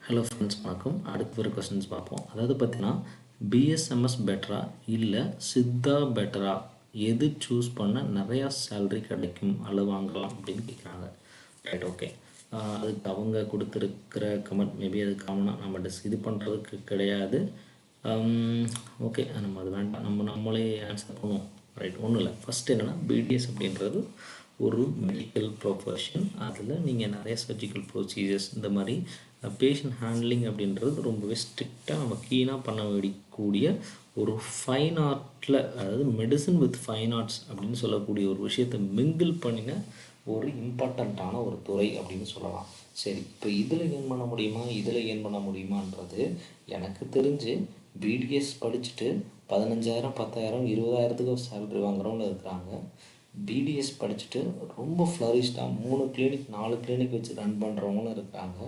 Hello friends, வணக்கம். அடுத்து ஒரு கொஸ்டின்ஸ் பார்ப்போம். அதாவது பார்த்தீங்கன்னா, பிஎஸ்எம்எஸ் பெட்டரா இல்லை சித்தா பெட்டரா, எது சூஸ் பண்ண நிறையா சேல்ரி கிடைக்கும் அல்லது வாங்கலாம் அப்படின்னு கேட்குறாங்க. Right, okay. அதுக்கு அவங்க கொடுத்துருக்கிற கமெண்ட் மேபி அது காமனாக நம்ம இது பண்ணுறதுக்கு கிடையாது. ஓகே, நம்ம அது வேண்டாம், நம்மளே ஆன்சர் பண்ணுவோம். ரைட், ஒன்றும் இல்லை. ஃபஸ்ட் என்னென்னா, பிடிஎஸ் அப்படின்றது ஒரு மெடிக்கல் ப்ரொஃபஷன். அதில் நீங்கள் நிறைய சர்ஜிக்கல் ப்ரொசீஜர்ஸ், இந்த மாதிரி பேஷண்ட் ஹேண்ட்லிங் அப்படின்றது ரொம்பவே ஸ்ட்ரிக்டாக நம்ம கீனாக பண்ண வேண்டியக்கூடிய ஒரு ஃபைன் ஆர்ட்டில், அதாவது மெடிசன் வித் ஃபைன் ஆர்ட்ஸ் அப்படின்னு சொல்லக்கூடிய ஒரு விஷயத்தை மிங்கிள் பண்ணின ஒரு இம்பார்ட்டண்ட்டான ஒரு துறை அப்படின்னு சொல்லலாம். சரி, இப்போ இதில் ஏன் பண்ண முடியுமா, இதில் ஏன் பண்ண முடியுமான்றது எனக்கு தெரிஞ்சு பிடிஎஸ் படிச்சுட்டு 15,000 10,000 20,000த்துக்கு சேலரி வாங்குறவங்க இருக்கிறாங்க. பிடிஎஸ் படிச்சுட்டு ரொம்ப ஃப்ளரிஷ்டாக 3 கிளினிக் 4 கிளினிக் வச்சு ரன் பண்ணுறவங்களும் இருக்காங்க.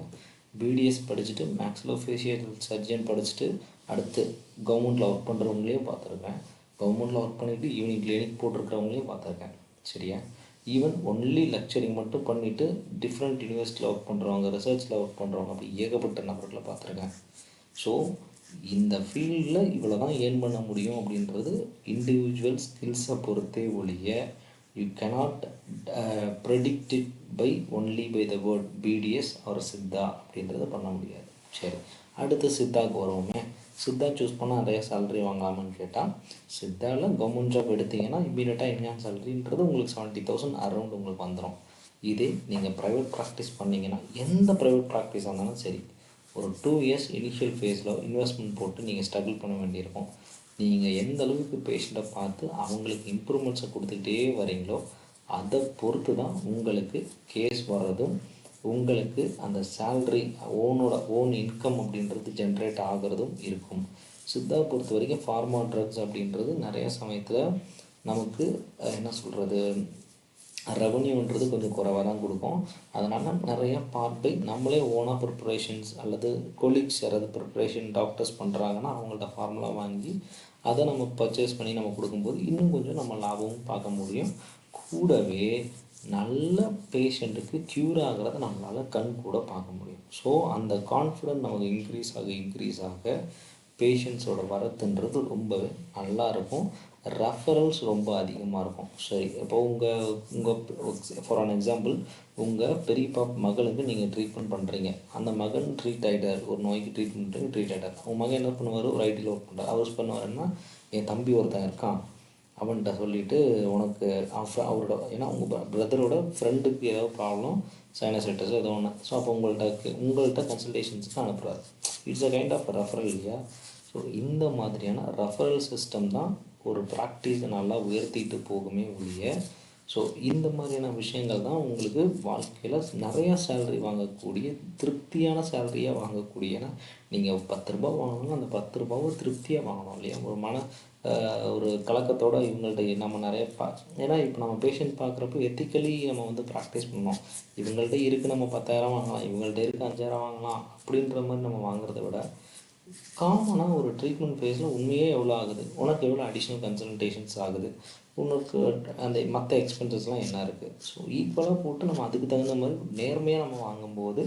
பிடிஎஸ் படிச்சுட்டு மேக்ஸிலோஃபேஷியல் சர்ஜன் படிச்சுட்டு அடுத்து கவர்மெண்ட்டில் ஒர்க் பண்ணுறவங்களையும் பார்த்துருக்கேன். கவர்மெண்ட்டில் ஒர்க் பண்ணிவிட்டு ஈவினிங் கிளினிக் போட்டிருக்கிறவங்களையும் பார்த்துருக்கேன். சரியா, ஈவன் ஒன்லி லெக்சரிங் மட்டும் பண்ணிவிட்டு டிஃப்ரெண்ட் யூனிவர்சிட்டியில் ஒர்க் பண்ணுறவங்க, ரிசர்ச்சில் ஒர்க் பண்ணுறவங்க, அப்படி ஏகப்பட்ட நபர்களை பார்த்துருக்கேன். ஸோ இந்த ஃபீல்டில் இவ்வளோ தான் ஏர்ன் பண்ண முடியும் அப்படின்றது இண்டிவிஜுவல் ஸ்கில்ஸை பொறுத்தே ஒழிய you cannot predict it by only by the word BDS or Siddha அப்படின்றத பண்ண முடியாது. சரி, அடுத்து சித்தாவுக்கு வருவோமே. சித்தா சூஸ் பண்ணால் நிறைய சேலரி வாங்கலாமான்னு கேட்டால், சித்தாவில் கவர்மெண்ட் ஜாப் எடுத்திங்கன்னா இம்மீடியட்டாக என்ஹான்ஸ் சேலரின்றது உங்களுக்கு 70,000 அரௌண்ட் உங்களுக்கு வந்துடும். இதே நீங்கள் ப்ரைவேட் ப்ராக்டிஸ் பண்ணிங்கன்னா, எந்த ப்ரைவேட் ப்ராக்டிஸாக இருந்தாலும் சரி, ஒரு 2 years இனிஷியல் ஃபேஸில் இன்வெஸ்ட்மெண்ட் போட்டு நீங்கள் ஸ்ட்ரகிள் பண்ண வேண்டியிருக்கும். நீங்கள் எந்த அளவுக்கு பேஷண்ட்டை பார்த்து அவங்களுக்கு இம்ப்ரூவ்மெண்ட்ஸை கொடுத்துக்கிட்டே வரீங்களோ அதை பொறுத்து தான் உங்களுக்கு கேஸ் வர்றதும், உங்களுக்கு அந்த சேல்ரி ஓன் இன்கம் அப்படின்றது ஜென்ரேட் ஆகிறதும் இருக்கும். சித்தா பொறுத்த வரைக்கும் ஃபார்மா ட்ரக்ஸ் அப்படின்றது நிறைய சமயத்தில் நமக்கு என்ன சொல்கிறது, ரெவன்யூன்றது கொஞ்சம் குறைவாக தான் கொடுக்கும். அதனால் நிறைய பார்ட் பை நம்மளே ஓனாக ப்ரிப்ரேஷன்ஸ் அல்லது கொலீக்ஸ் யாராவது ப்ரிப்ரேஷன் டாக்டர்ஸ் பண்ணுறாங்கன்னா அவங்கள்ட்ட ஃபார்முலா வாங்கி அதை நம்ம பர்ச்சேஸ் பண்ணி நம்ம கொடுக்கும்போது இன்னும் கொஞ்சம் நம்ம லாபமும் பார்க்க முடியும். கூடவே நல்ல பேஷண்ட்டுக்கு க்யூர் ஆகிறத நம்மளால் கண் கூட பார்க்க முடியும். ஸோ அந்த கான்ஃபிடென்ட் நமக்கு இன்க்ரீஸ் ஆக பேஷண்ட்ஸோட வரத்துன்றது ரொம்பவே நல்லாயிருக்கும். ரெஃபரல்ஸ் ரொம்ப அதிகமாக இருக்கும். சரி, இப்போ உங்கள் ஃபார் அன் எக்ஸாம்பிள், உங்கள் பெரியப்பா மகளுக்கு நீங்கள் ட்ரீட்மெண்ட் பண்ணுறீங்க. அந்த மகன் ட்ரீட் ஆகிட்டார், ஒரு நோய்க்கு ட்ரீட்மெண்ட் ட்ரீட் ஆகிட்டார். உங்கள் மகன் என்ன பண்ணுவார், ஒரு ஐடியில் ஒர்க் பண்ணுறார். அவர் பண்ணுவாருன்னா, என் தம்பி ஒருத்தன் இருக்கான், அவன்கிட்ட சொல்லிவிட்டு உனக்கு அவரோட, ஏன்னா உங்கள் பிரதரோட ஃப்ரெண்டுக்கு ஏதாவது ப்ராப்ளம், சைனசைட்டிஸ் ஏதோ ஒன்று, ஸோ அப்போ உங்கள்கிட்ட கன்சல்டேஷன்ஸுக்கு அனுப்புகிறார். It's a kind of referral இல்லையா? ஸோ இந்த மாதிரியான ரெஃபரல் சிஸ்டம் தான் ஒரு ப்ராக்டிஸை நல்லா உயர்த்திட்டு போகுமே ஒழிய, ஸோ இந்த மாதிரியான விஷயங்கள் தான் உங்களுக்கு வாழ்க்கையில் நிறையா சேலரி வாங்கக்கூடிய, திருப்தியான சேலரியாக வாங்கக்கூடிய. ஏன்னா நீங்கள் 10 ரூபா வாங்கணும், அந்த 10 ரூபாவை திருப்தியாக வாங்கணும் இல்லையா? ஒரு கலக்கத்தோடு இவங்கள்ட்ட நம்ம நிறைய ஏன்னா இப்போ நம்ம பேஷண்ட் பார்க்குறப்போ எத்திக்கலி நம்ம ப்ராக்டிஸ் பண்ணோம். இவங்கள்ட்ட இருக்குது நம்ம 10,000 வாங்கலாம், இவங்கள்ட்ட இருக்குது 5,000 வாங்கலாம் அப்படின்ற மாதிரி நம்ம வாங்குறத விட, காமனாக ஒரு ட்ரீட்மெண்ட் ஃபேஸில் உண்மையே எவ்வளோ ஆகுது, உனக்கு எவ்வளோ அடிஷ்னல் கன்சல்டேஷன்ஸ் ஆகுது, உனக்கு அந்த மற்ற எக்ஸ்பென்சஸ்லாம் என்ன இருக்குது, ஸோ ஈக்குவலாக போட்டு நம்ம அதுக்கு தகுந்த மாதிரி நேர்மையாக நம்ம வாங்கும்போது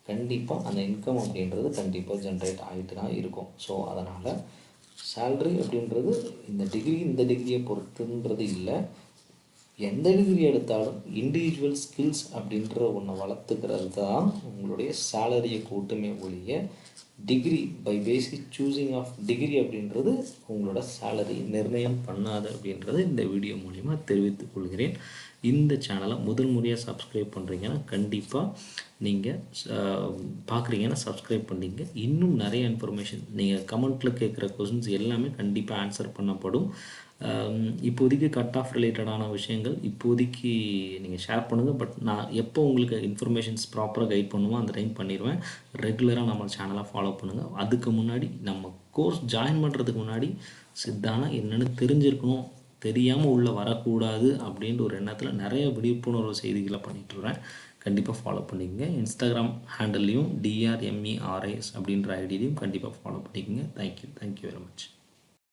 கண்டிப்பாக அந்த இன்கம் அப்படின்றது கண்டிப்பாக ஜென்ரேட் ஆகிட்டு தான் இருக்கும். ஸோ அதனால் சேல்ரி அப்படின்றது இந்த டிகிரியை பொறுத்துன்றது இல்லை. எந்த டிகிரி எடுத்தாலும் இண்டிவிஜுவல் ஸ்கில்ஸ் அப்படின்ற ஒன்று வளர்த்துக்கிறது தான் உங்களுடைய சேலரியை கூட்டுமே ஒழிய, degree by basic choosing of degree அப்படின்றது உங்களோட சேலரி நிர்ணயம் பண்ணாது அப்படின்றது இந்த வீடியோ மூலிமா தெரிவித்துக் கொள்கிறேன். இந்த சேனலை முதல் முறையாக சப்ஸ்கிரைப் பண்ணுறீங்கன்னா கண்டிப்பாக நீங்கள் பார்க்குறீங்கன்னா சப்ஸ்கிரைப் பண்ணிங்க. இன்னும் நிறைய இன்ஃபர்மேஷன் நீங்கள் கமெண்ட்டில் கேட்குற கொஸ்டின்ஸ் எல்லாமே கண்டிப்பாக ஆன்சர் பண்ணப்படும். இப்போதைக்கு கட் ஆஃப் ரிலேட்டடான விஷயங்கள் இப்போதைக்கு நீங்கள் ஷேர் பண்ணுங்கள். பட் நான் எப்போ உங்களுக்கு இன்ஃபர்மேஷன்ஸ் ப்ராப்பராக கைட் பண்ணுவோம் அந்த டைம் பண்ணிடுவேன். ரெகுலராக நம்ம சேனலை ஃபாலோ பண்ணுங்கள். அதுக்கு முன்னாடி நம்ம கோர்ஸ் ஜாயின் பண்ணுறதுக்கு முன்னாடி சித்தானா என்னென்னு தெரிஞ்சிருக்கணும், தெரியாமல் உள்ளே வரக்கூடாது அப்படின்ற ஒரு எண்ணத்தில் நிறைய விழிப்புணர்வு செய்திகளை பண்ணிட்டுருவேன். கண்டிப்பாக ஃபாலோ பண்ணிக்கங்க. இன்ஸ்டாகிராம் ஹேண்டல்லையும் DRMERIS அப்படின்ற ஐடியிலையும் கண்டிப்பாக ஃபாலோ பண்ணிக்கோங்க. Thank you very much.